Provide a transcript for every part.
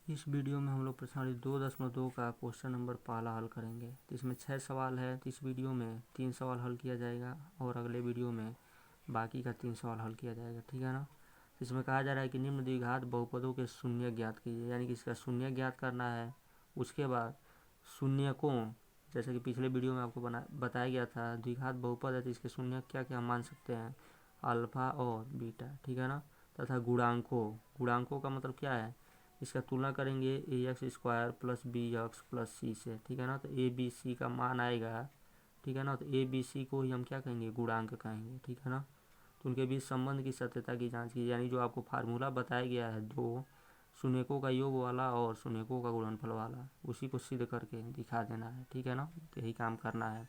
इस वीडियो में हम लोग प्रश्नावली 2.2 का क्वेश्चन नंबर पहला हल करेंगे। तो इसमें 6 सवाल है। तो इस वीडियो में 3 सवाल हल किया जाएगा और अगले वीडियो में बाकी का 3 सवाल हल किया जाएगा, ठीक है ना। तो इसमें कहा जा रहा है कि निम्न द्विघात बहुपदों के शून्य ज्ञात कीजिए, यानी कि इसका शून्य ज्ञात करना है। उसके बाद शून्यकों, जैसे कि पिछले वीडियो में आपको बताया गया था, द्विघात बहुपद है तो इसके शून्य क्या क्या मान सकते हैं, अल्फा और बीटा, ठीक है ना। तथा गुणांकों का मतलब क्या है, इसका तुलना करेंगे ax² plus bx plus c से, ठीक है ना। तो a b c का मान आएगा, ठीक है ना। तो a b c को ही हम क्या कहेंगे, गुणांक कहेंगे, ठीक है ना। तो उनके बीच संबंध की सत्यता की जांच की, यानी जो आपको फार्मूला बताया गया है, दो शून्यकों का योग वाला और शून्यकों का गुणनफल वाला, उसी को सिद्ध करके दिखा देना है, ठीक है ना। तो यही काम करना है।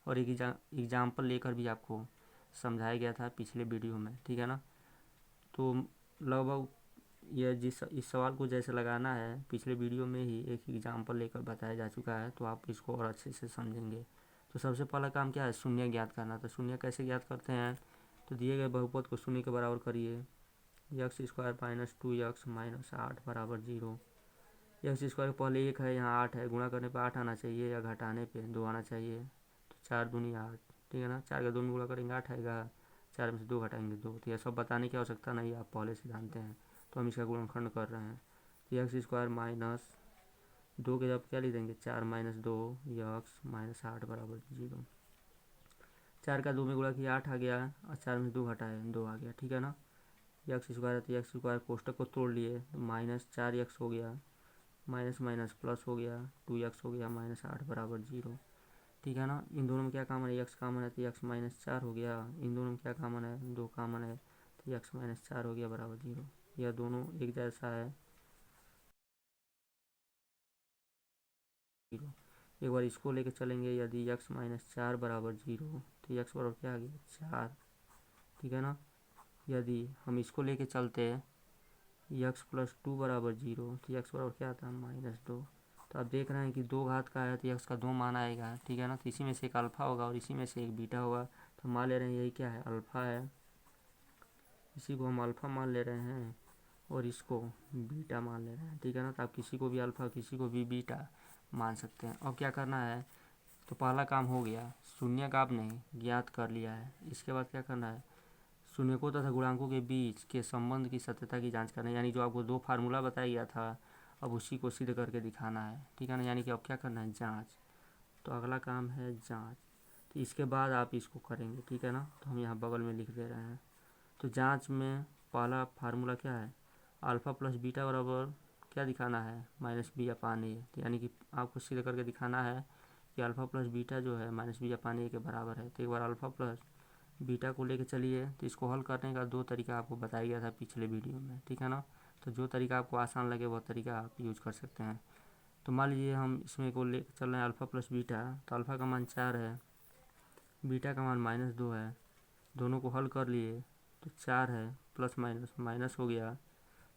और एक एग्जाम्पल लेकर भी आपको समझाया गया था पिछले वीडियो में, ठीक है ना। तो लगभग यह इस सवाल को जैसे लगाना है, पिछले वीडियो में ही एक एग्जाम्पल लेकर बताया जा चुका है, तो आप इसको और अच्छे से समझेंगे। तो सबसे पहला काम क्या है, शून्य ज्ञात करना। तो शून्य कैसे ज्ञात करते हैं, तो दिए गए बहुपद को शून्य के बराबर करिए। x² माइनस 2x माइनस 8 बराबर 0। x² पहले 1 है, यहाँ 8 है, गुणा करने पर 8 आना चाहिए या घटाने पे 2 आना चाहिए। तो 4 दूनी 8, ठीक है ना। 4 का 2 में गुणा करेंगे 8 आएगा, 4 में से 2 घटाएंगे 2। तो यह सब बताने की आवश्यकता नहीं, आप पहले से जानते हैं। तो हम इसका गुणनखंड कर रहे हैं। तो x² माइनस 2 के जब क्या लिख देंगे, 4 माइनस 2 x माइनस 8 बराबर 0। 4 का 2 में गुणा किया 8 आ गया, और 4 में से 2 घटाए 2 आ गया, ठीक है ना। x² है तो x² कोष्टक को तोड़ लिए, तो माइनस 4x हो गया, माइनस माइनस प्लस हो गया, 2x हो गया, माइनस 8 बराबर 0, ठीक है ना। इन दोनों में क्या कॉमन है, x कॉमन है तो x माइनस 4 हो गया। इन दोनों में क्या कॉमन है, 2 कॉमन है तो x माइनस 4 हो गया बराबर 0। यह दोनों एक जैसा है, 0। एक बार इसको लेके चलेंगे, यदि x माइनस 4 बराबर 0 तो x बराबर क्या आ गया, 4, ठीक है ना। यदि हम इसको लेके चलते हैं x प्लस 2 बराबर 0 तो x बराबर क्या आता है, -2। तो आप देख रहे हैं कि 2 घात का है तो x का 2 मान आएगा, ठीक है ना। तो इसी में से एक अल्फा होगा और इसी में से एक बीटा होगा। तो मान ले रहे हैं यही क्या है, अल्फा है, इसी को हम अल्फा मान ले रहे हैं और इसको बीटा मान ले रहे हैं, ठीक है ना। तो आप किसी को भी अल्फा किसी को भी बीटा मान सकते हैं। अब क्या करना है, तो पहला काम हो गया, शून्य का आपने ज्ञात कर लिया है। इसके बाद क्या करना है, शून्यकों तथा गुणांकों के बीच के संबंध की सत्यता की जांच करना है, यानी जो आपको 2 फार्मूला बताया गया था, अब उसी को सिद्ध करके दिखाना है, ठीक है ना। यानी कि अब क्या करना है, जांच। तो अगला काम है जांच। तो इसके बाद आप इसको करेंगे, ठीक है ना। तो हम यहाँ बगल में लिख दे रहे हैं। तो जांच में पहला फार्मूला क्या है, अल्फ़ा प्लस बीटा बराबर क्या दिखाना है, -b अपान a। तो यानी कि आपको सिद्ध करके दिखाना है कि अल्फ़ा प्लस बीटा जो है -b अपान a के बराबर है। तो एक बार अल्फ़ा प्लस बीटा को लेके चलिए। तो इसको हल करने का 2 तरीका आपको बताया गया था पिछले वीडियो में, ठीक है ना। तो जो तरीका आपको आसान लगे वह तरीका आप यूज कर सकते हैं। तो मान लीजिए हम इसमें को लेकर चल रहे हैं अल्फ़ा प्लस बीटा। तो अल्फ़ा का मान 4 है, बीटा का मान -2 है, दोनों को हल कर लिए। तो 4 है प्लस माइनस माइनस हो गया,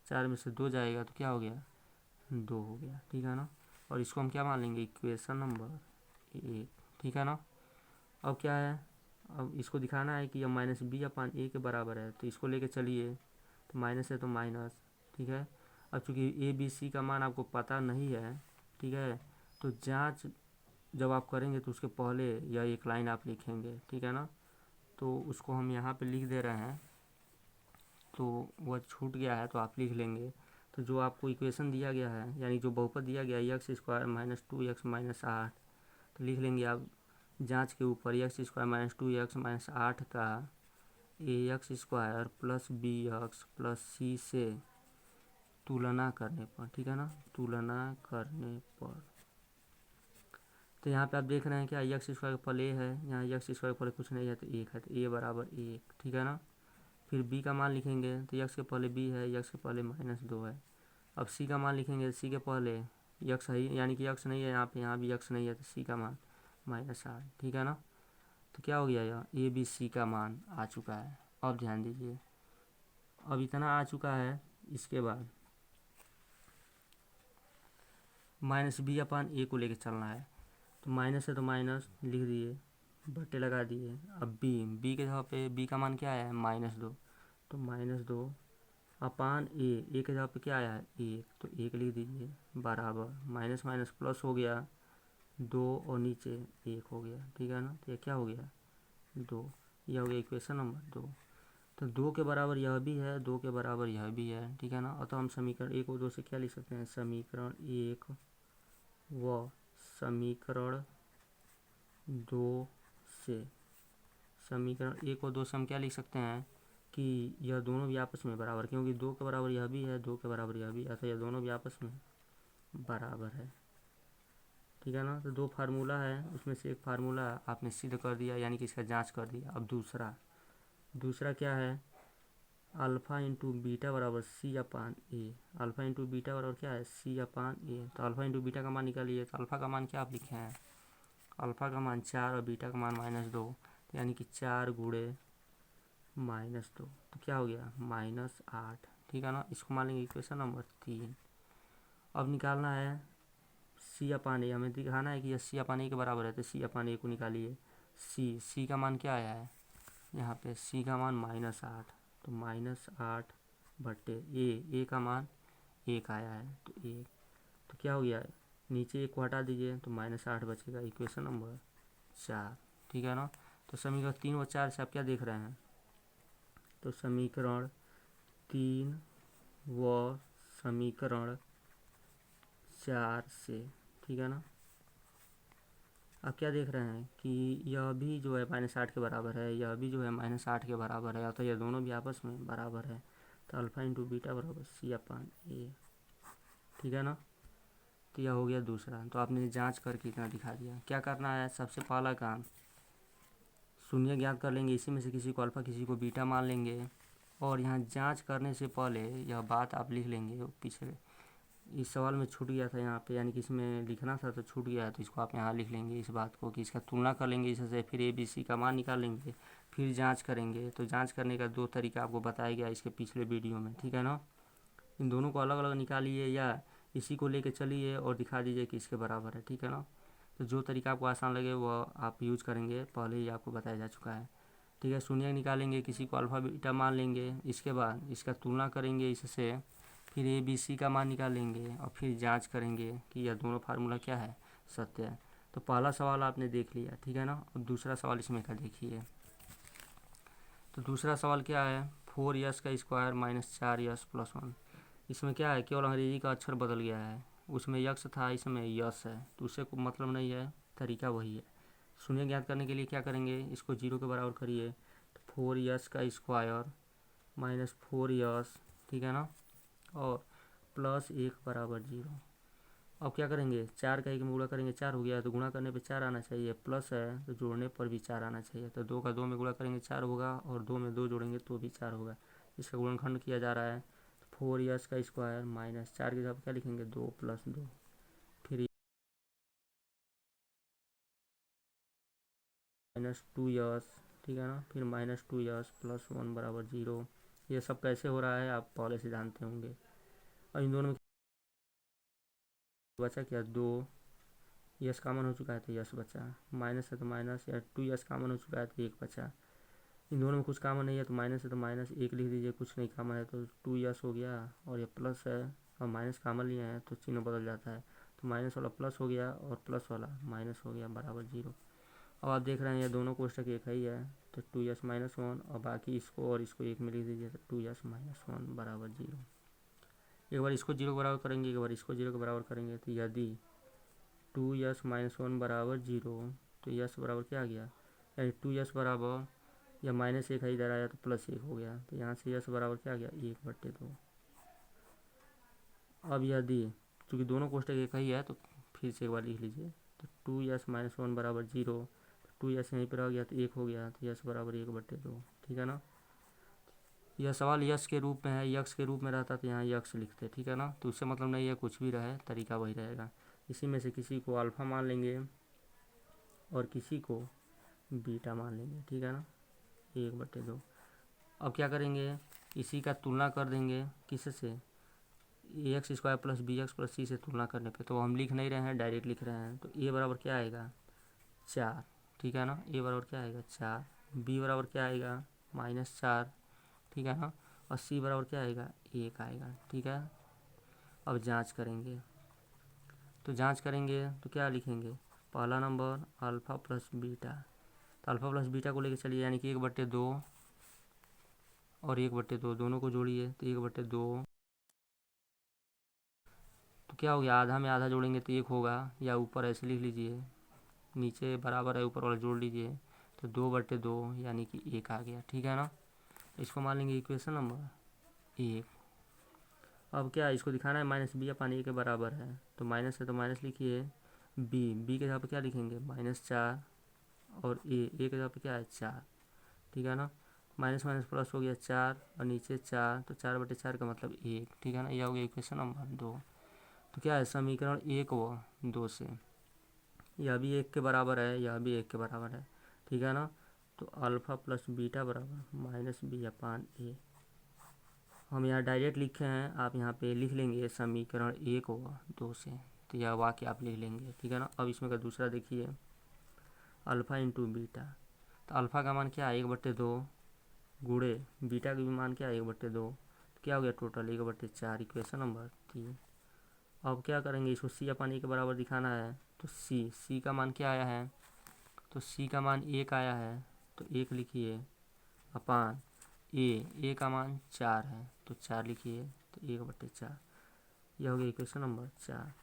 4 में से 2 जाएगा तो क्या हो गया, 2 हो गया, ठीक है ना। और इसको हम क्या मान लेंगे, इक्वेशन नंबर 1, ठीक है ना। अब क्या है, अब इसको दिखाना है कि यह -b अपान a के बराबर है। तो इसको लेके चलिए, तो माइनस है तो माइनस, ठीक है। अब चूँकि a b c का मान आपको पता नहीं है, ठीक है, तो जांच जब आप करेंगे तो उसके पहले यह एक लाइन आप लिखेंगे, ठीक है ना। तो उसको हम यहाँ पे लिख दे रहे हैं, तो वह छूट गया है तो आप लिख लेंगे। तो जो आपको इक्वेशन दिया गया है, यानी जो बहुपद दिया गया है x² माइनस 2x माइनस 8, तो लिख लेंगे आप जांच के ऊपर x² माइनस 2x माइनस 8 का ax² plus bx plus c से तुलना करने पर, ठीक है ना, तुलना करने पर। तो यहाँ पे आप देख रहे हैं क्या, x² का पल a है, यहाँ x² का पहले कुछ नहीं है तो 1 है, तो a बराबर 1, ठीक है ना। फिर b का मान लिखेंगे, तो x के पहले b है, x के पहले -2 है। अब c का मान लिखेंगे, c के पहले x है, यानी कि x नहीं है यहाँ पे, यहाँ भी x नहीं है, तो c का मान -8, ठीक है ना। तो क्या हो गया, यह ए बी सी का मान आ चुका है। अब ध्यान दीजिए, अब इतना आ चुका है, इसके बाद -b अपान a को लेके चलना है। तो माइनस है तो माइनस लिख दिए, बट्टे लगा दिए। अब b के जगह पे b का मान क्या है, -2, तो -2 अपान ए के जगह पे क्या आया है 1, तो 1 लिख दीजिए बराबर माइनस माइनस प्लस हो गया 2 और नीचे 1 हो गया, ठीक है ना। तो ये क्या हो गया 2, यह हो गया इक्वेशन नंबर 2। तो 2 के बराबर यह भी है, 2 के बराबर यह भी है, ठीक है ना। और तो हम समीकरण 1 और 2 से क्या लिख सकते हैं, समीकरण 1 व समीकरण 2 से, समीकरण 1 और 2 से हम क्या लिख सकते हैं कि यह दोनों भी आपस में बराबर, क्योंकि 2 के बराबर यह भी है, 2 के बराबर यह भी है, तो यह दोनों भी आपस में बराबर है, ठीक है ना। तो 2 फार्मूला है, उसमें से एक फार्मूला आपने सिद्ध कर दिया, यानी कि इसका जांच कर दिया। अब दूसरा क्या है, अल्फ़ा इंटू बीटा बराबर सी अपान ए। अल्फ़ा इंटू बीटा बराबर क्या है, सी अपान ए। तो अल्फ़ा इंटू बीटा का मान निकालिए। तो अल्फ़ा का मान क्या आप लिखे हैं, अल्फ़ा का मान 4 और बीटा का मान -2, तो यानी कि 4 गुणे -2, तो क्या हो गया -8, ठीक है ना। इसको मान लेंगे इक्वेशन नंबर 3। अब निकालना है सी अपान ए, हमें दिखाना है कि यह सी अपान ए के बराबर है, तो सी अपान ए को निकालिए। सी का मान क्या आया है यहाँ पे, सी का मान -8, तो -8 बट्टे ए का मान 1 आया है, तो 1, तो क्या हो गया नीचे 1 को हटा दीजिए तो -8 बचेगा, इक्वेशन नंबर 4, ठीक है ना। तो समीकरण 3 व 4 से आप क्या देख रहे हैं, तो समीकरण 3 व समीकरण 4 से, ठीक है ना। आप क्या देख रहे हैं कि यह भी जो है -8 के बराबर है, यह भी जो है -8 के बराबर है, तो यह दोनों भी आपस में बराबर है। तो अल्फ़ा इंटू बीटा बराबर सी अपान ए, ठीक है ना। तो यह हो गया दूसरा। तो आपने जांच करके इतना दिखा दिया। क्या करना है, सबसे पहला काम शून्य ज्ञात कर लेंगे, इसी में से किसी को अल्फ़ा किसी को बीटा मान लेंगे, और यहाँ जांच करने से पहले यह बात आप लिख लेंगे। पिछले इस सवाल में छूट गया था यहाँ पे, यानी कि इसमें लिखना था तो छूट गया है, तो इसको आप यहाँ लिख लेंगे इस बात को कि इसका तुलना कर लेंगे इससे, फिर ABC का मान निकाल लेंगे, फिर जांच करेंगे। तो जांच करने का 2 तरीका आपको बताया गया इसके पिछले वीडियो में, ठीक है ना। इन दोनों को अलग अलग निकालिए या इसी को लेके चलिए और दिखा दीजिए कि इसके बराबर है, ठीक है ना। तो जो तरीका आपको आसान लगे वो आप यूज करेंगे, पहले ही आपको बताया जा चुका है, ठीक है। शून्य निकालेंगे, किसी को अल्फ़ा बीटा मान लेंगे, इसके बाद इसका तुलना करेंगे इससे, फिर ABC का मान निकालेंगे और फिर जांच करेंगे कि यह दोनों फार्मूला क्या है, सत्य है। तो पहला सवाल आपने देख लिया, ठीक है ना। अब दूसरा सवाल इसमें का देखिए। तो दूसरा सवाल क्या है, 4s का स्क्वायर -4s + 1। इसमें क्या है, केवल अंग्रेजी का अक्षर बदल गया है, उसमें यक्स था इसमें यस है, तो उससे कोई मतलब नहीं है, तरीका वही है। शून्य ज्ञात करने के लिए क्या करेंगे, इसको 0 के बराबर करिए। तो 4s का स्क्वायर -4s, ठीक है ना, और +1 बराबर 0। अब क्या करेंगे, 4 का 1 में गुणा करेंगे 4 हो गया, तो गुणा करने पे 4 आना चाहिए, प्लस है तो जोड़ने पर भी 4 आना चाहिए। तो 2 का 2 में गुणा करेंगे 4 होगा, और 2 में 2 जोड़ेंगे तो भी 4 होगा। इसका गुणनखंड किया जा रहा है। तो 4s का स्क्वायर -4 की जगह क्या लिखेंगे, 2 + 2, फिर -2s, ठीक है ना, फिर -2s + 1 बराबर 0। ये सब कैसे हो रहा है आप पहले से जानते होंगे। और इन दोनों में बचा क्या, 2 यस कॉमन हो चुका है तो यस बचा, माइनस है तो माइनस, या 2s कॉमन हो चुका है तो 1 बचा। इन दोनों में कुछ कॉमन नहीं है तो माइनस है तो माइनस 1 लिख दीजिए, कुछ नहीं कॉमन है तो 2s हो गया, और ये प्लस है और माइनस कॉमन लिए हैं तो चिन्ह बदल जाता है, तो माइनस वाला प्लस हो गया और प्लस वाला माइनस हो गया, बराबर 0। अब आप देख रहे हैं ये दोनों कोष्टक एक ही है, तो 2s - 1, और बाकी इसको और इसको 1 में लिख दीजिए, तो 2s - 1 बराबर 0। एक बार इसको 0 के बराबर करेंगे, एक बार इसको 0 के बराबर करेंगे, तो यदि 2s - 1 बराबर 0, तो यस बराबर क्या आ गया, यानी 2s बराबर, या -1 है इधर आया तो +1 हो गया, तो यहाँ से यस बराबर क्या आ गया, 1/2। अब यदि चूँकि दोनों कोष्टक एक ही है तो फिर से एक बार लिख लीजिए, तो 2s - 1 बराबर 0, तो 2s यहीं पर रह गया तो 1 हो गया, तो यस बराबर 1/2, ठीक है ना। यह सवाल यक्स के रूप में है, यक्स के रूप में रहता तो यहाँ यक्स लिखते, ठीक है ना। तो उससे मतलब नहीं है, कुछ भी रहे तरीका वही रहेगा। इसी में से किसी को अल्फ़ा मान लेंगे और किसी को बीटा मान लेंगे, ठीक है ना, 1/2। अब क्या करेंगे, इसी का तुलना कर देंगे किससे, AX² + BX + C से तुलना करने पे, तो हम लिख नहीं रहे हैं, डायरेक्ट लिख रहे हैं। तो A बराबर क्या आएगा, 4, ठीक है ना। A बराबर क्या आएगा, 4। B बराबर क्या आएगा, -4, ठीक है ना। और C बराबर क्या आएगा, 1 आएगा। ठीक है, अब जांच करेंगे, तो जांच करेंगे तो क्या लिखेंगे, पहला नंबर अल्फ़ा प्लस बीटा, तो अल्फ़ा प्लस बीटा को लेके चलिए, यानी कि 1/2 और 1/2 दोनों को जोड़िए, तो 1/2, तो क्या हो गया, आधा में आधा जोड़ेंगे तो 1 होगा, या ऊपर ऐसे लिख लीजिए, नीचे बराबर है ऊपर वाला जोड़ लीजिए, तो 2/2 यानी कि 1 आ गया। ठीक है ना, इसको मान लेंगे इक्वेशन नंबर 1। अब क्या इसको दिखाना है माइनस बी अपान ए के बराबर है, तो माइनस है तो माइनस लिखिए, बी के जगह पे क्या लिखेंगे -4, और ए के जगह पे क्या है 4। ठीक है ना, माइनस माइनस प्लस हो गया 4 और नीचे 4, तो 4/4 का मतलब 1। ठीक है ना, यह हो गया इक्वेशन नंबर 2। तो क्या है समीकरण 1 व 2 से यह भी 1 के बराबर है, यह भी 1 के बराबर है। ठीक है ना, तो अल्फ़ा प्लस बीटा बराबर माइनस बी अपान ए, हम यहाँ डायरेक्ट लिखे हैं, आप यहाँ पे लिख लेंगे समीकरण 1 व 2 से, तो यह वाक्य आप लिख लेंगे। ठीक है ना, अब इसमें का दूसरा देखिए, अल्फ़ा इंटू बीटा, तो अल्फ़ा का मान क्या है 1/2 गुणे बीटा का भी मान क्या है 1/2, तो क्या हो गया टोटल 1/4, इक्वेशन नंबर 3। अब क्या करेंगे, इसको सी अपान ए के बराबर दिखाना है, तो सी का मान क्या आया है, तो सी का मान 1 आया है, तो 1 लिखिए, अपान ए का मान 4 है, तो 4 लिखिए, तो 1/4, यह हो गया इक्वेशन नंबर 4।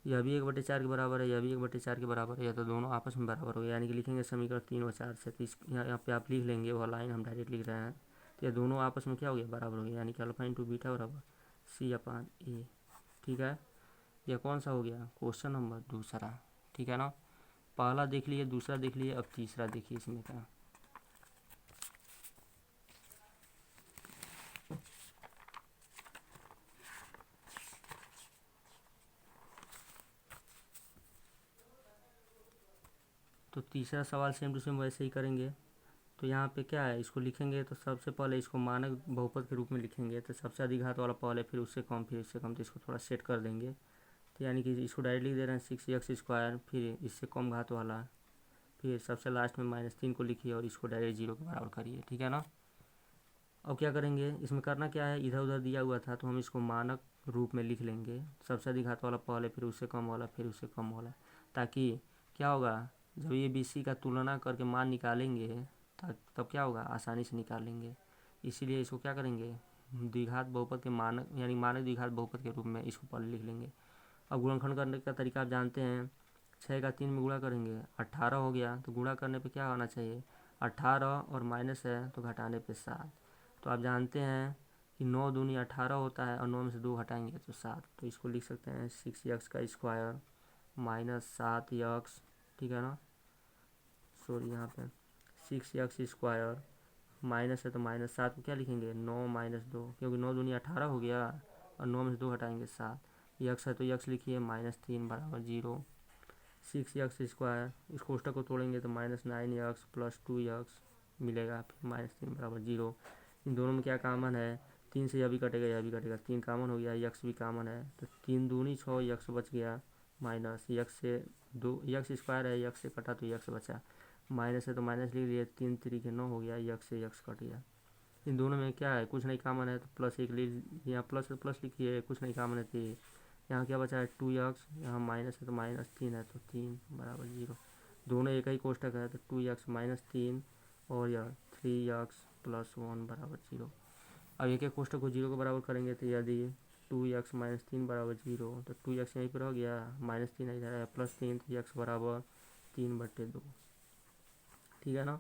यह भी 1/4 के बराबर है, यह भी 1/4 के बराबर है, यह तो दोनों आपस में बराबर हो गया, यानी कि लिखेंगे समीकरण 3 व 4 से, तो यहाँ पे आप लिख लेंगे, वह लाइन हम डायरेक्ट लिख रहे हैं, तो यह दोनों आपस में क्या हो गया बराबर हो गया, यानी कि अल्फ़ा इंटू बीटा बराबर सी अपान ए। ठीक है, यह कौन सा हो गया क्वेश्चन नंबर दूसरा। ठीक है ना, पहला देख लिए, दूसरा देख लिए, अब तीसरा देखिए इसमें का। तो तीसरा सवाल सेम टू सेम वैसे ही करेंगे, तो यहाँ पे क्या है, इसको लिखेंगे तो सबसे पहले इसको मानक बहुपद के रूप में लिखेंगे, तो सबसे अधिक घात वाला पहले, फिर उससे कम, फिर इससे कम, तो इसको थोड़ा सेट कर देंगे, तो यानी कि इसको डायरेक्ट लिख दे रहे हैं 6x², फिर इससे कम घात वाला, फिर सबसे लास्ट में -3 को लिखिए और इसको डायरेक्ट 0 के बराबर करिए। ठीक है ना, अब क्या करेंगे, इसमें करना क्या है, इधर उधर दिया हुआ था तो हम इसको मानक रूप में लिख लेंगे, सबसे अधिक घात वाला पहले, फिर उससे कम वाला, फिर उससे कम वाला, ताकि क्या होगा, जब ये BC का तुलना करके मान निकालेंगे तब क्या होगा, आसानी से निकालेंगे। इसीलिए इसको क्या करेंगे, द्विघात बहुपद के मानक, यानी मानक द्विघात बहुपद के रूप में इसको पहले लिख लेंगे। अब गुणनखंड करने का तरीका आप जानते हैं, 6 का 3 में गुणा करेंगे 18 हो गया, तो गुणा करने पे क्या होना चाहिए 18, और माइनस है तो घटाने पे 7। तो आप जानते हैं कि 9 दूनी 18 होता है, और 9 में से 2 घटाएंगे तो 7, तो इसको लिख सकते हैं 6x² माइनस 7x। ठीक है ना, सॉरी यहाँ पे 6x² माइनस है तो -7 को क्या लिखेंगे 9 - 2, क्योंकि 9 दूनी 18 हो गया, और 9 में से 2 हटाएंगे 7, यक्स है तो यक्स लिखिए -3 बराबर 0। 6x² इस कोष्टक को तोड़ेंगे तो -9x + 2x मिलेगा, फिर -3 बराबर 0। इन दोनों में क्या कॉमन है, 3 से यह भी कटेगा, यह भी कटेगा, 3 कॉमन हो गया, यक्स भी कॉमन है, तो 3 दूनी 6 यक्स बच गया, माइनस यक्स से 2 x² है, यक्स से कटा तो यक्स बचा, माइनस है तो माइनस लिख लिए, 3 3 के 9 हो गया, यक्स से यक्स कट गया। इन दोनों में क्या है, कुछ नहीं कॉमन है, तो +1 ले, यहाँ प्लस है प्लस लिखिए, कुछ नहीं कॉमन है तो यहाँ क्या बचा है 2x, यहाँ माइनस है तो -3 है, तो 3 बराबर 0। दोनों एक ही कोष्टक है, तो 2x -3 और यह 3x + 1 बराबर 0। अब एक एक कोष्टक को 0 के बराबर करेंगे, तो यदि 2x -3 बराबर 0, तो 2x यहीं पर हो गया, -3 इधर है, +3, तो x बराबर 3/2। ठीक है ना,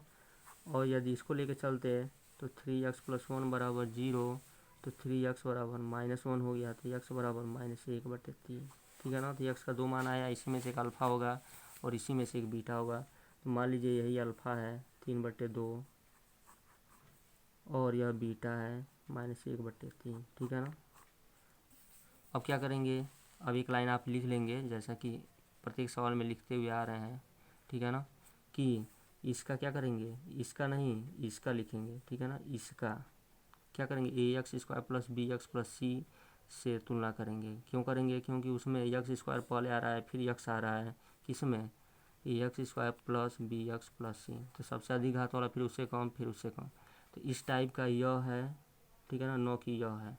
और यदि इसको लेके चलते हैं तो 3x + 1 बराबर 0, तो 3x बराबर -1 हो गया, तो x बराबर -1/3। ठीक है ना, तो x का 2 मान आया, इसी में से एक अल्फ़ा होगा और इसी में से एक बीटा होगा, तो मान लीजिए यही अल्फ़ा है 3/2 और यह बीटा है -1/3। ठीक है ना, अब क्या करेंगे, अब एक लाइन आप लिख लेंगे जैसा कि प्रत्येक सवाल में लिखते हुए आ रहे हैं। ठीक है ना, कि इसका क्या करेंगे, इसका नहीं इसका लिखेंगे। ठीक है ना, इसका क्या करेंगे ax² + bx + c से तुलना करेंगे। क्यों करेंगे, क्योंकि उसमें x² पहले आ रहा है, फिर x आ रहा है, किसमें ax² + bx + c, तो सबसे अधिक घात वाला, फिर उससे कम, फिर उससे कम, तो इस टाइप का यह है। ठीक है ना, 9 की यह है,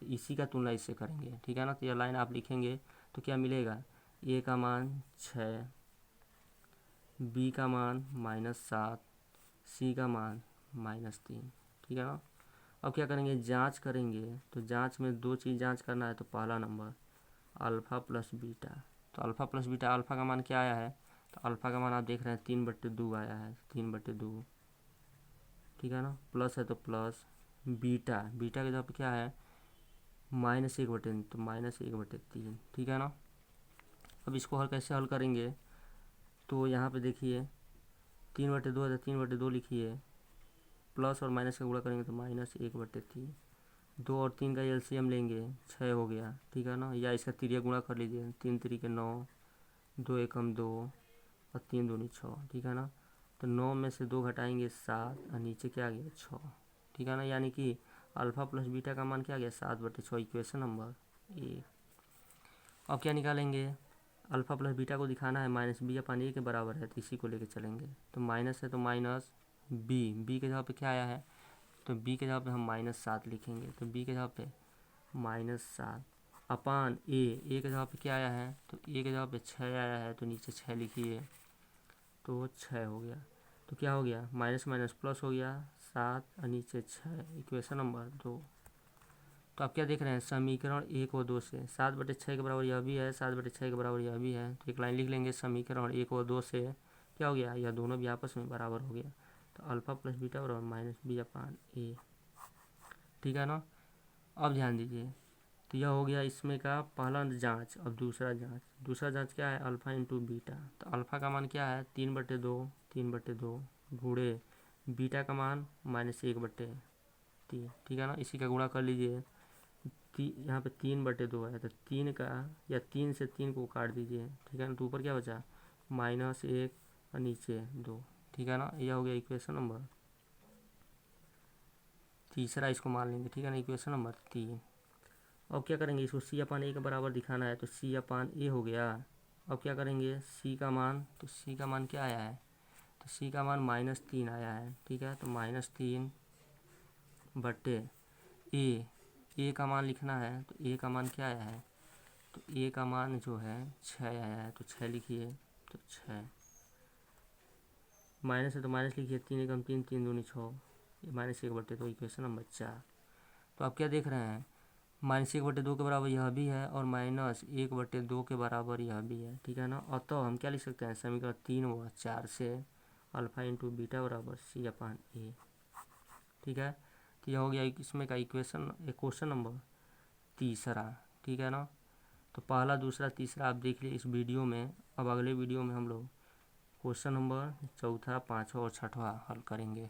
तो इसी का तुलना इससे करेंगे, ठीक है ना। तो यह लाइन आप लिखेंगे तो क्या मिलेगा, ए का मान 6, बी का मान -7, सी का मान -3, ठीक है ना। अब क्या करेंगे, जांच करेंगे। तो जांच में दो चीज़ जांच करना है। तो पहला नंबर अल्फ़ा प्लस बीटा। तो अल्फ़ा प्लस बीटा, अल्फ़ा का मान क्या आया है, तो अल्फ़ा का मान आप देख रहे हैं 3/2 आया है, 3/2, ठीक है ना। प्लस है तो प्लस, बीटा, बीटा के जगह पे क्या है, -1/3, तो -1/3, ठीक है ना। अब इसको हल कैसे हल करेंगे, तो यहाँ पे देखिए 3/2 है तो 3/2 लिखिए, प्लस और माइनस का गुणा करेंगे तो -1/3, 2 और 3 का एलसीएम लेंगे, 6 हो गया, ठीक है ना। या इसका तिरिया गुणा कर लीजिए, 3 3 9, 2 एकम 2 और 3 दूनी 6, ठीक है ना। तो 9 में से 2 घटाएंगे 7 और नीचे क्या आ गया 6, ठीक है ना। यानी कि अल्फ़ा प्लस बीटा का मान क्या आ गया 7/6, इक्वेशन नंबर ए। अब क्या निकालेंगे, अल्फ़ा प्लस बीटा को दिखाना है -b/a के बराबर है, तो इसी को लेके चलेंगे। तो माइनस है तो माइनस बी के जगह पे क्या आया है, तो बी के जगह पे हम -7 लिखेंगे। तो बी के जगह पे -7 अपान ए के जगह पे क्या आया है, तो ए के जगह पे 6 आया है, तो नीचे 6 लिखिए, तो 6 हो गया। तो क्या हो गया, माइनस माइनस प्लस हो गया, 7 और नीचे 6, इक्वेशन नंबर 2। तो आप क्या देख रहे हैं, समीकरण 1 और 2 से 7/6 के बराबर यह भी है, 7/6 के बराबर यह भी है। तो एक लाइन लिख लेंगे, समीकरण 1 और 2 से क्या हो गया, यह दोनों भी आपस में बराबर हो गया। तो अल्फ़ा प्लस बीटा बराबर -b/a, ठीक है ना। अब ध्यान दीजिए, तो यह हो गया इसमें का पहला जांच। अब दूसरा जांच क्या है, अल्फ़ा इंटू बीटा। तो अल्फ़ा का मान क्या है, 3/2 गुणे बीटा का मान -1/3, ठीक है ना। इसी का गुणा कर लीजिए, यहाँ पे 3/2 है, तो 3 का या 3 से 3 को काट दीजिए, ठीक है ना। तो ऊपर क्या बचा, -1 और नीचे 2, ठीक है ना। यह हो गया इक्वेशन नंबर तीसरा, इसको मान लेंगे, ठीक है ना, इक्वेशन नंबर 3। अब क्या करेंगे, इसको c/a के बराबर दिखाना है, तो c/a हो गया। अब क्या करेंगे, c का मान, तो c का मान क्या आया है, तो c का मान -3 आया है, ठीक है। तो -3 बटे a का मान लिखना है। तो a का मान क्या आया है, तो a का मान जो है 6 आया है, तो 6 लिखिए, तो 6 माइनस है तो माइनस लिखिए, 3 एकम 3, 3 दूनी 6, -1/2, इक्वेशन नंबर 4। तो आप क्या देख रहे हैं, -1/2 के बराबर यह भी है और -1/2 के बराबर यह भी है, ठीक है ना। और तो हम क्या लिख सकते हैं, समीकरण 3 व 4 से अल्फ़ा इंटू बीटा बराबर c/a, ठीक है। तो यह हो गया इसमें का क्वेश्चन नंबर तीसरा, ठीक है ना। तो पहला, दूसरा, तीसरा आप देख लीजिए इस वीडियो में। अब अगले वीडियो में हम लोग क्वेश्चन नंबर चौथा, पाँचवा और छठवां हल करेंगे।